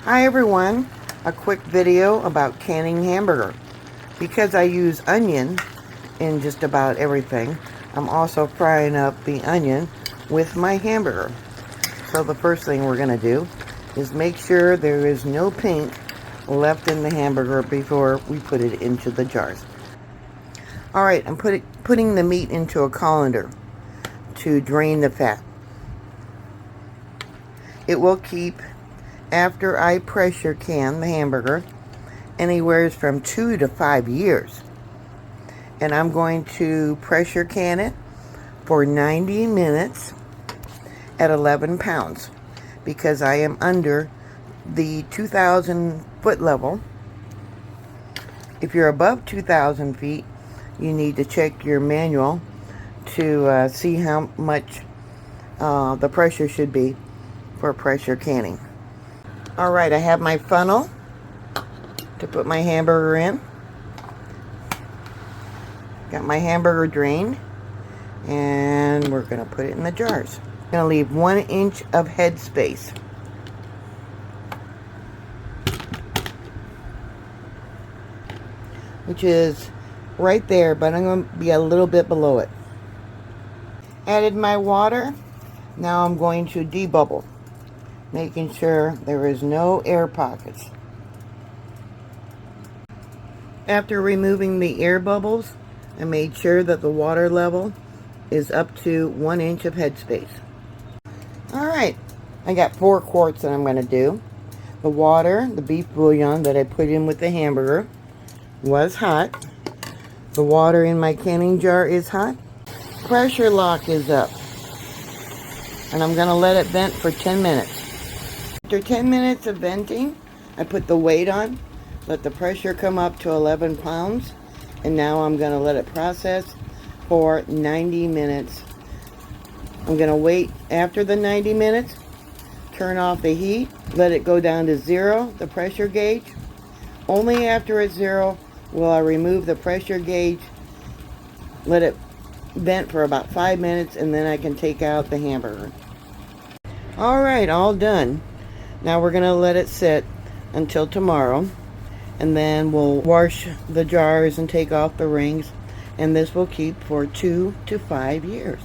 Hi everyone, a quick video about canning hamburger. Because I use onion in just about everything, I'm also frying up the onion with my hamburger. So the first thing we're going to do is make sure there is no pink left in the hamburger before we put it into the jars. Alright, I'm putting the meat into a colander to drain the fat. It will keep, after I pressure can the hamburger, anywhere from 2 to 5 years. And I'm going to pressure can it for 90 minutes at 11 pounds because I am under the 2,000 foot level. If you're above 2,000 feet, you need to check your manual to see how much the pressure should be for pressure canning. Alright, I have my funnel to put my hamburger in. Got my hamburger drained, and we're going to put it in the jars. I'm going to leave 1 inch of head space. Which is right there, but I'm going to be a little bit below it. Added my water. Now I'm going to debubble, making sure there is no air pockets. After removing the air bubbles, I made sure that the water level is up to 1 inch of headspace. Alright, I got 4 quarts that I'm going to do. The water, the beef bouillon that I put in with the hamburger, was hot. The water in my canning jar is hot. Pressure lock is up. And I'm going to let it vent for 10 minutes. After 10 minutes of venting, I put the weight on, let the pressure come up to 11 pounds, and now I'm going to let it process for 90 minutes. I'm going to wait after the 90 minutes, turn off the heat, let it go down to 0, the pressure gauge. Only after it's 0 will I remove the pressure gauge, let it vent for about 5 minutes, and then I can take out the hamburger. Alright, all done. Now we're going to let it sit until tomorrow, and then we'll wash the jars and take off the rings, and this will keep for 2 to 5 years.